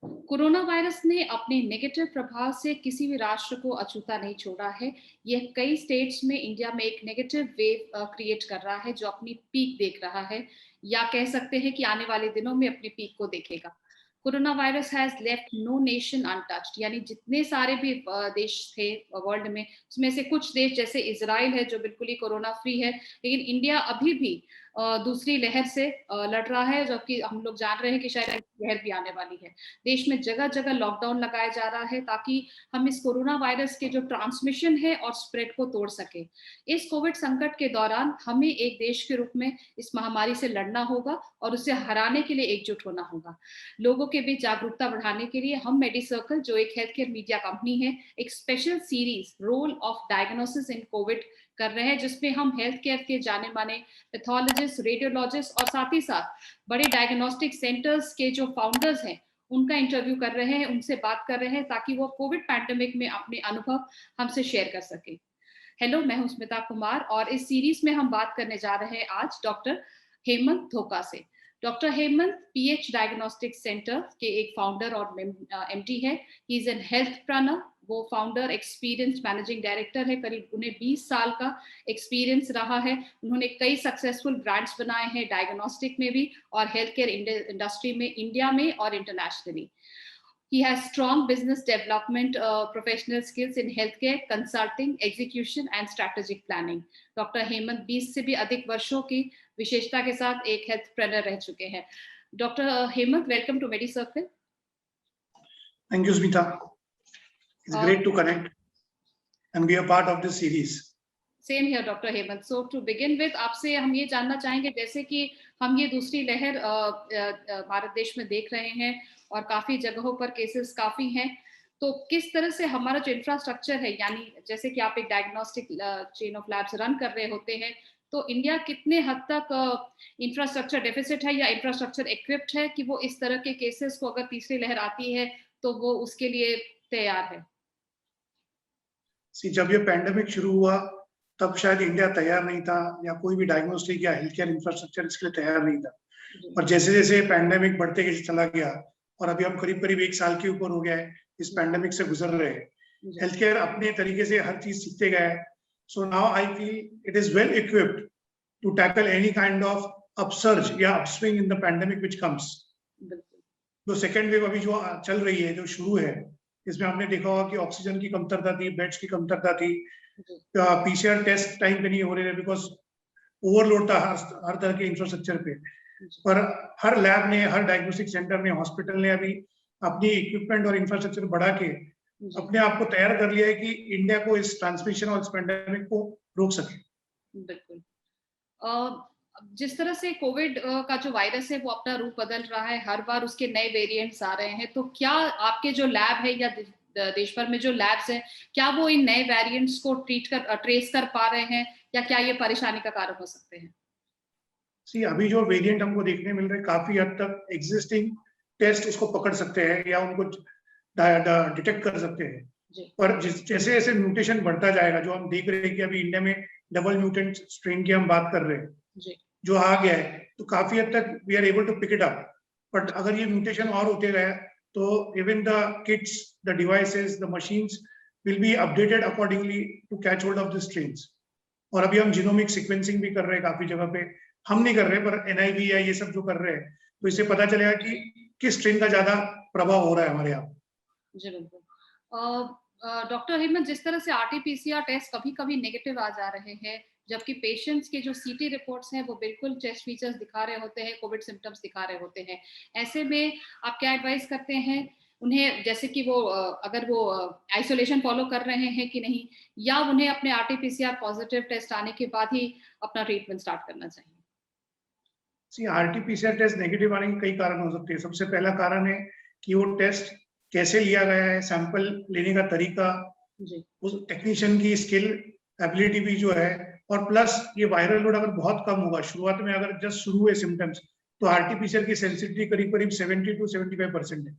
Corona virus ने अपने negative प्रभाव से किसी भी राष्ट्र को अछूता नहीं छोड़ा है। यह कई स्टेट्स में इंडिया में एक नेगेटिव वेव क्रिएट कर रहा है जो अपनी पीक देख रहा है या कह सकते हैं कि आने वाले दिनों में अपनी पीक को देखेगा। Corona virus has left no nation untouched, यानी जितने सारे भी देश थे वर्ल्ड में, उसमें से कुछ देश जैसे इजराइल है जो बिल्कुल ही कोरोना फ्री है, लेकिन इंडिया अभी भी दूसरी लहर से लड़ रहा है, जबकि हम लोग जान रहे हैं कि शायद लहर भी आने वाली है। देश में जगह जगह लॉकडाउन लगाया जा रहा है ताकि हम इस कोरोना वायरस के जो ट्रांसमिशन है और स्प्रेड को तोड़ सके। इस कोविड संकट के दौरान हमें एक देश के रूप में इस महामारी से लड़ना होगा और उसे हराने के लिए एकजुट होना होगा। लोगों के बीच जागरूकता बढ़ाने के लिए हम मेडी सर्कल, जो एक हेल्थ केयर मीडिया कंपनी है, एक special series role of diagnosis in COVID कर रहे हैं, जिसमें हम हेल्थ केयर के जाने माने पैथोलॉजिस्ट, रेडियोलॉजिस्ट और साथ ही साथ बड़े डायग्नोस्टिक सेंटर्स के जो फाउंडर्स हैं उनका इंटरव्यू कर रहे हैं, उनसे बात कर रहे हैं ताकि वो कोविड पैंडेमिक में अपने अनुभव हमसे शेयर कर सके। हेलो, मैं हूं स्मिता कुमार और इस सीरीज में हम बात करने जा रहे हैं आज डॉक्टर हेमंत धोका से। Doctor Hemant PH diagnostic centre के एक फाउंडर और एमडी है। He is an health planner, वो फाउंडर, एक्सपीरियंस मैनेजिंग डायरेक्टर है। करीब उन्हें 20 साल का एक्सपीरियंस रहा है। उन्होंने कई सक्सेसफुल ब्रांड्स बनाए हैं डायग्नोस्टिक में भी और हेल्थ केयर इंडस्ट्री में, इंडिया में और internationally. He has strong business development professional skills in healthcare, consulting, execution and strategic planning. Doctor Hemant 20 से भी अधिक वर्षों की विशेषता के साथ एक हेल्थ प्लानर रह चुके हैं। Doctor Hemant, welcome to Medi Circle. Thank you, Smita. It's great to connect and be a part of this series. Same here doctor Hemant. So to begin with, आपसे हम ये जानना चाहेंगे, जैसे कि हम ये दूसरी लहर भारत देश में देख रहे हैं और काफी जगहों पर केसेस काफी हैं, तो किस तरह से हमारा जो इंफ्रास्ट्रक्चर है, यानी जैसे कि आप एक diagnostic chain of labs run कर रहे होते हैं, तो इंडिया कितने हद तक इंफ्रास्ट्रक्चर डेफिसिट है या इंफ्रास्ट्रक्चर इक्विप्ड है कि वो इस तरह के केसेस को, अगर तीसरी लहर आती है तो वो उसके लिए तैयार है? जब ये पैंडेमिक शुरू हुआ तब शायद इंडिया तैयार नहीं था या कोई भी डायग्नोस्टिक या हेल्थ केयर इंफ्रास्ट्रक्चर इसके लिए तैयार नहीं था। और जैसे जैसे पैंडेमिक बढ़ते चला गया और अभी हम करीब करीब 1 साल के ऊपर हो गया है इस पैंडेमिक से गुजर रहे हैं, हेल्थ केयर अपने तरीके से हर चीज सीखते गए। So now I feel it is well equipped to tackle any kind of upsurge या upswing in the pandemic which comes. तो सेकेंड वेव अभी जो चल रही है, जो शुरू है, इसमें आपने देखा होगा कि ऑक्सीजन की कमतरता थी, बेड्स की कमतरता थी, पीसीआर टेस्ट टाइम पे नहीं हो रहे थे बिकॉज ओवरलोड था हर तरह के इंफ्रास्ट्रक्चर पे। पर हर लैब ने, हर डायग्नोस्टिक सेंटर ने, हॉस्पिटल ने अभी अपनी इक्विपमेंट और इंफ्रास्ट्रक्चर बढ़ा के अपने आप को तैयार कर लिया है कि इंडिया को इस ट्रांसमिशन और इस पैंडेमिक को रोक सके। बिल्कुल। जिस तरह से कोविड का जो वायरस है वो अपना रूप बदल रहा है, हर बार उसके नए वेरिएंट्स आ रहे हैं, तो क्या आपके जो लैब है या देश भर में जो लैब्स हैं, क्या वो इन नए वेरिएंट्स को ट्रेस कर पा रहे हैं या क्या ये परेशानी का कारण हो सकते हैं? अभी जो वेरिएंट हमको देखने मिल रहे हैं काफी हद तक एग्जिस्टिंग टेस्ट उसको पकड़ सकते हैं या उनको डिटेक्ट कर सकते हैं। पर जैसे जैसे म्यूटेशन बढ़ता जाएगा, जो हम देख रहे हैं कि अभी इंडिया में डबल म्यूटेंट स्ट्रेन की हम बात कर रहे हैं जो आ गया है, तो काफी हद तक we are able to pick it up. But अगर ये म्यूटेशन और होते गए तो even the kits, the devices, the machines will be updated accordingly to catch hold of the strains. और अभी हम जीनोमिक सीक्वेंसिंग भी कर रहे हैं काफी जगह पे, हम नहीं कर रहे पर एनआईवी या ये सब जो कर रहे हैं, तो इससे पता चलेगा कि किस स्ट्रेन का ज्यादा प्रभाव हो रहा है हमारे यहाँ। जी बिल्कुल। डॉक्टर हेमंत, जिस तरह से आरटीपीसीआर टेस्ट कभी कभी नेगेटिव आ जा रहे हैं, जबकि पेशेंट्स के जो सीटी रिपोर्ट्स हैं वो बिल्कुल चेस्ट फीचर्स दिखा रहे होते हैं, कोविड सिम्टम्स दिखा रहे होते हैं, ऐसे में आप क्या एडवाइस करते हैं उन्हें, जैसे कि वो अगर वो आइसोलेशन फॉलो कर रहे हैं कि नहीं, या उन्हें अपने आरटीपीसीआर पॉजिटिव टेस्ट आने के बाद ही अपना ट्रीटमेंट स्टार्ट करना चाहिए? आरटीपीसीआर टेस्ट नेगेटिव आने के कई कारण हो सकते हैं। सबसे पहला कारण है कि वो टेस्ट कैसे लिया गया है, सैंपल लेने का तरीका, उस टेक्नीशियन की स्किल, एबिलिटी भी जो है, और प्लस ये वायरल लोड अगर बहुत कम होगा शुरुआत में, अगर जस्ट शुरू हुए सिम्टम्स, तो आरटीपीसीआर की सेंसिटिविटी करीब करीब 70 to 75% है।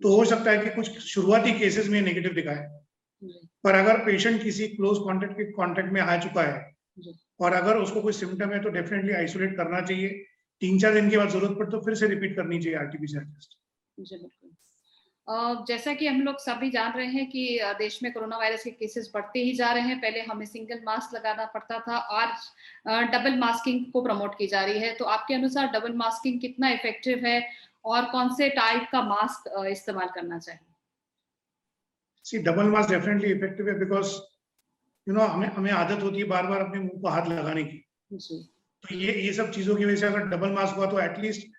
तो हो सकता है कि कुछ शुरुआती केसेस में नेगेटिव दिखाए, पर अगर पेशेंट किसी क्लोज कॉन्टेक्ट में आ चुका है और अगर उसको कोई सिम्टम है तो डेफिनेटली आइसोलेट करना चाहिए। 3-4 दिन के बाद जरूरत पड़े तो फिर से रिपीट करनी चाहिए आरटीपीसीआर टेस्ट। जी बिल्कुल। जैसा कि हम लोग सभी जान रहे हैं कि देश में कोरोना वायरस के केसेस बढ़ते ही जा रहे हैं। पहले हमें सिंगल मास्क लगाना पड़ता था, आज डबल मास्किंग को प्रमोट की जा रही है। तो आपके अनुसार डबल मास्किंग कितना इफेक्टिव है और कौन से टाइप का मास्क इस्तेमाल करना चाहिए? See double mask definitely effective है बिकॉज हमें हमें आदत होती है बार बार अपने मुंह को हाथ लगाने की। जी, तो ये सब चीजों की वजह से अगर डबल मास्क हुआ तो एटलीस्ट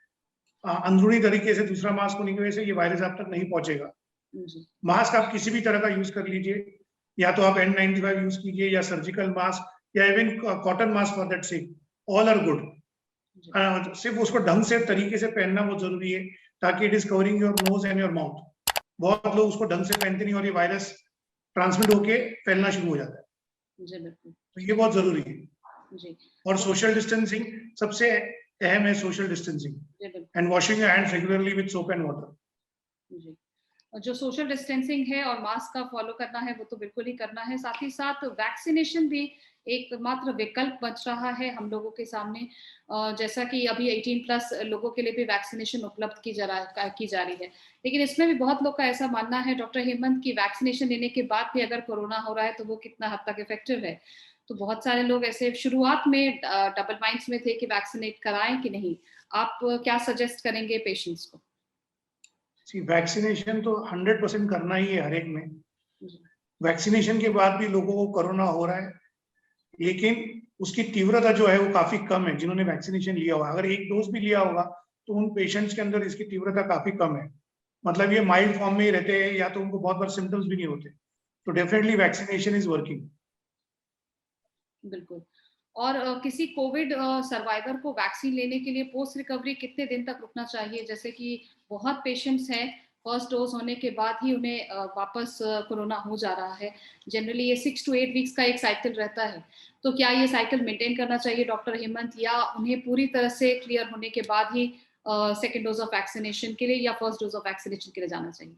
अंदरूनी तरीके से दूसरा मास्क होने की वजह से ये वायरस आप तक नहीं पहुंचेगा। जी, मास्क आप किसी भी तरह का यूज कर लीजिए, या तो आप N95 यूज कीजिए या सर्जिकल मास्क या even cotton mask for that sake, all are good. जी, सिर्फ उसको ढंग से तरीके से पहनना बहुत जरूरी है ताकि it is covering your nose and your mouth. बहुत लोग उसको ढंग से पहनते नहीं और ये वायरस ट्रांसमिट होके फैलना शुरू हो जाता है। जी, बिल्कुल। तो ये बहुत जरूरी है। जी, और तो सोशल डिस्टेंसिंग सबसे अहम है, सोशल डिस्टेंसिंग जी, बिल्कुल। And washing your hands regularly with soap and water. जी। जो सोशल डिस्टेंसिंग है और मास्क का फॉलो करना है, वो तो बिल्कुल ही करना है। साथ ही साथ वैक्सीनेशन भी एकमात्र विकल्प बच रहा है हम लोगों के सामने। जैसा कि अभी 18 प्लस लोगों के लिए भी वैक्सीनेशन उपलब्ध की जा रही है। लेकिन इसमें भी बहुत लोग का ऐसा मानना है डॉक्टर हेमंत कि वैक्सीनेशन लेने के बाद भी अगर कोरोना हो रहा है, तो वो कितना हद तक इफेक्टिव है? तो बहुत सारे लोग ऐसे शुरुआत में डबल माइंड्स में थे कि वैक्सीनेट कराएँ कि नहीं? आप क्या सजेस्ट करेंगे पेशेंट्स को? सी वैक्सीनेशन तो 100% करना ही है हर एक में। जी, वैक्सीनेशन के बाद भी लोगों को कोरोना हो रहा है, लेकिन उसकी तीव्रता जो है वो काफी कम है जिन्होंने वैक्सीनेशन लिया होगा। अगर एक डोज भी लिया होगा तो उन पेशेंट्स के अंदर इसकी तीव्रता काफी कम है। मतलब ये माइल्ड फॉर्म में ही रहते हैं या तो उनको बहुत बार सिम्टम्स भी नहीं होते। तो डेफिनेटली वैक्सीनेशन इज वर्किंग। बिल्कुल। और किसी कोविड सर्वाइवर को वैक्सीन लेने के लिए पोस्ट रिकवरी कितने दिन तक रुकना चाहिए? जैसे कि बहुत पेशेंट्स हैं, फर्स्ट डोज़ होने के बाद ही उन्हें वापस कोरोना हो जा रहा है। जनरली ये 6 टू 8 वीक्स का एक साइकिल रहता है। तो क्या ये साइकिल मेंटेन करना चाहिए डॉक्टर हेमंत, या उन्हें पूरी तरह से क्लियर होने के बाद ही सेकंड डोज़ ऑफ वैक्सीनेशन के लिए या फर्स्ट डोज़ ऑफ वैक्सीनेशन के लिए जाना चाहिए?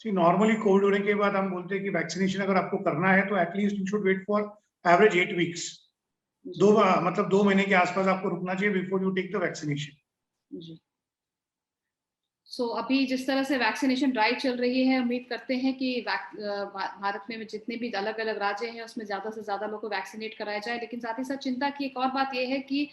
सी नॉर्मली कोविड होने के बाद हम बोलते हैं कि वैक्सीनेशन अगर आपको करना है तो at least you should wait for average 8 weeks. जी, मतलब 2 महीने के आसपास आपको रुकना चाहिए before you take the vaccination. जी। अभी जिस तरह से वैक्सीनेशन ड्राइव चल रही है, उम्मीद करते हैं कि भारत में जितने भी अलग-अलग राज्य हैं, उसमें ज़्यादा से ज़्यादा लोग को वैक्सीनेट कराया जाए। लेकिन साथ ही साथ चिंता की एक और बात ये है कि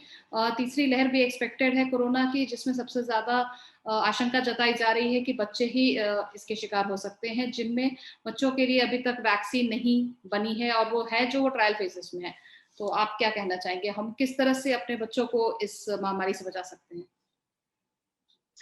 तीसरी लहर भी एक्सपेक्टेड है कोरोना की, जिसमें सबसे ज़्यादा आशंका जताई जा रही है कि बच्चे ही इसके शिकार हो सकते हैं, जिनमें बच्चों के लिए अभी तक वैक्सीन नहीं बनी है और वो है जो वो ट्रायल फेजेस में है। तो आप क्या कहना चाहेंगे? हम किस तरह से अपने बच्चों को इस महामारी से बचा सकते हैं?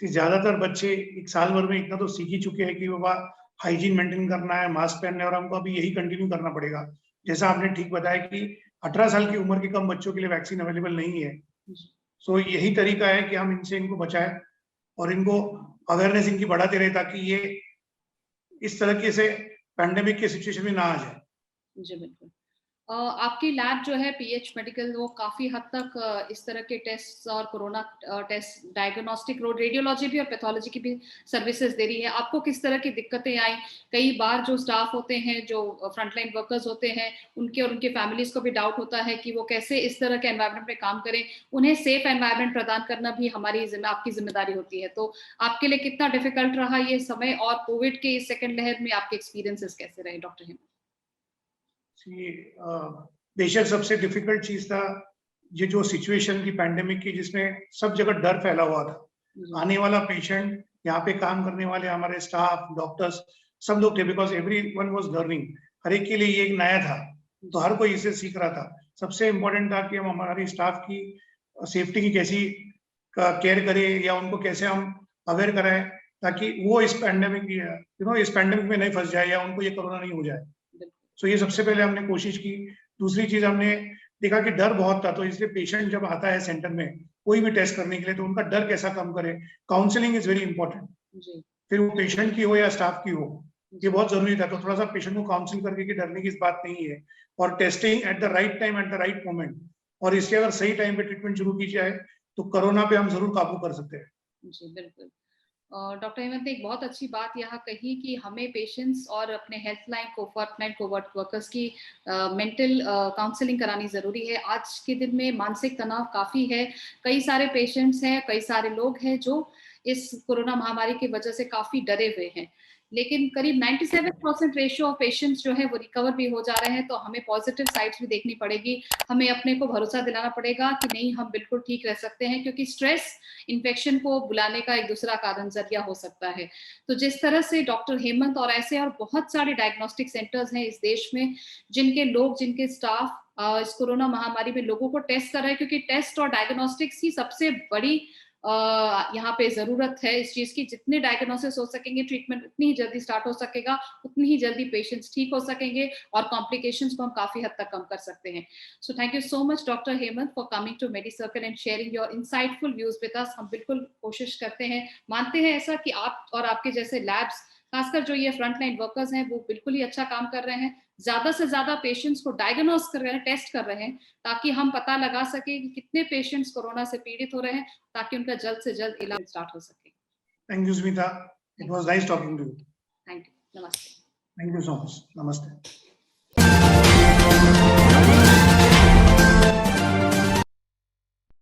ज्यादातर बच्चे एक साल भर में इतना तो सीख ही चुके हैं कि बाबा हाइजीन मेंटेन करना है, मास्क पहनना है, और हमको अभी यही कंटिन्यू करना पड़ेगा। जैसा आपने ठीक बताया कि 18 साल की उम्र के कम बच्चों के लिए वैक्सीन अवेलेबल नहीं है। जी, सो यही तरीका है कि हम इनको बचाएं और इनको अवेयरनेस इनकी बढ़ाते रहे ताकि ये इस तरीके से पैंडेमिक के सिचुएशन में ना आ जाए। जी, बिल्कुल। आपकी लैब जो है पीएच मेडिकल, वो काफ़ी हद तक इस तरह के टेस्ट और कोरोना टेस्ट, डायग्नोस्टिक, रो रेडियोलॉजी भी और पैथोलॉजी की भी सर्विसेज दे रही है। आपको किस तरह की दिक्कतें आई? कई बार जो स्टाफ होते हैं, जो फ्रंटलाइन वर्कर्स होते हैं, उनके और उनके फैमिलीज़ को भी डाउट होता है कि वो कैसे इस तरह के एनवायरनमेंट में काम करें। उन्हें सेफ एनवायरनमेंट प्रदान करना भी आपकी ज़िम्मेदारी होती है। तो आपके लिए कितना डिफिकल्ट रहा ये समय, और कोविड के इस सेकंड लहर में आपके एक्सपीरियंसेस कैसे रहे डॉक्टर हेमंत? कि बेशक सबसे डिफिकल्ट चीज था ये जो सिचुएशन थी पैंडेमिक की, जिसमें सब जगह डर फैला हुआ था। जी, आने वाला पेशेंट, यहाँ पे काम करने वाले हमारे स्टाफ, डॉक्टर्स, सब लोग थे, because every one was learning. हर एक के लिए ये एक नया था, तो जी, हर कोई इसे सीख रहा था। सबसे इम्पोर्टेंट था कि हम हमारी स्टाफ की सेफ्टी की कैसी केयर करें या उनको कैसे हम अवेयर कराएं ताकि वो इस पैंडेमिक इस पैंडेमिक में नहीं फंस जाए या उनको ये कोरोना नहीं हो जाए। बिल्कुल। सो ये सबसे पहले हमने कोशिश की। दूसरी चीज हमने देखा कि डर बहुत था, तो इसलिए पेशेंट जब आता है सेंटर में कोई भी टेस्ट करने के लिए तो उनका डर कैसा कम करे। काउंसलिंग इज वेरी इंपॉर्टेंट, जी, फिर वो पेशेंट की हो या स्टाफ की हो, ये जी। बहुत जरूरी था। तो थोड़ा सा पेशेंट को काउंसिल करके कि डरने की इस बात नहीं है, और testing at the right time at the right moment, और इसके अगर सही टाइम पे ट्रीटमेंट शुरू की जाए तो कोरोना पे हम जरूर काबू कर सकते हैं। जी, बिल्कुल। डॉक्टर हेमंत ने एक बहुत अच्छी बात यहाँ कही कि हमें पेशेंट्स और अपने हेल्थ लाइन को, फ्रंटलाइन कोवर्ट वर्कर्स की मेंटल काउंसलिंग करानी ज़रूरी है। आज के दिन में मानसिक तनाव काफ़ी है। कई सारे पेशेंट्स हैं, कई सारे लोग हैं जो इस कोरोना महामारी की वजह से काफी डरे हुए हैं, लेकिन करीब 97% रेशियो ऑफ पेशेंट्स जो है वो रिकवर भी हो जा रहे हैं। तो हमें पॉजिटिव साइड्स भी देखनी पड़ेगी, हमें अपने को भरोसा दिलाना पड़ेगा कि नहीं, हम बिल्कुल ठीक रह सकते हैं, क्योंकि स्ट्रेस इन्फेक्शन को बुलाने का एक दूसरा कारण जरिया हो सकता है। तो जिस तरह से डॉक्टर हेमंत और ऐसे और बहुत सारे डायग्नोस्टिक सेंटर्स हैं इस देश में, जिनके स्टाफ इस कोरोना महामारी में लोगों को टेस्ट कर रहे हैं, क्योंकि टेस्ट और डायग्नोस्टिक्स ही सबसे बड़ी यहाँ पे जरूरत है इस चीज की। जितने डायग्नोसिस हो सकेंगे, ट्रीटमेंट उतनी ही जल्दी स्टार्ट हो सकेगा, उतनी ही जल्दी पेशेंट्स ठीक हो सकेंगे और कॉम्प्लिकेशंस को हम काफी हद तक कम कर सकते हैं। So thank you so much doctor Hemant for coming to Medi Circle and sharing your insightful views with us. हम बिल्कुल कोशिश करते हैं, मानते हैं ऐसा कि आप और आपके जैसे लैब्स, खासकर जो ये फ्रंटलाइन वर्कर्स हैं, वो बिल्कुल ही अच्छा काम कर रहे हैं, ज्यादा से ज्यादा पेशेंट्स को डायग्नोस कर रहे हैं, टेस्ट कर रहे हैं, ताकि हम पता लगा सके कि कितने पेशेंट्स कोरोना से पीड़ित हो रहे हैं, ताकि उनका जल्द से जल्द इलाज स्टार्ट हो सके। Thank you Smita, it was nice talking to you. Thank you, नमस्ते। थैंक यू सो मच, नमस्ते।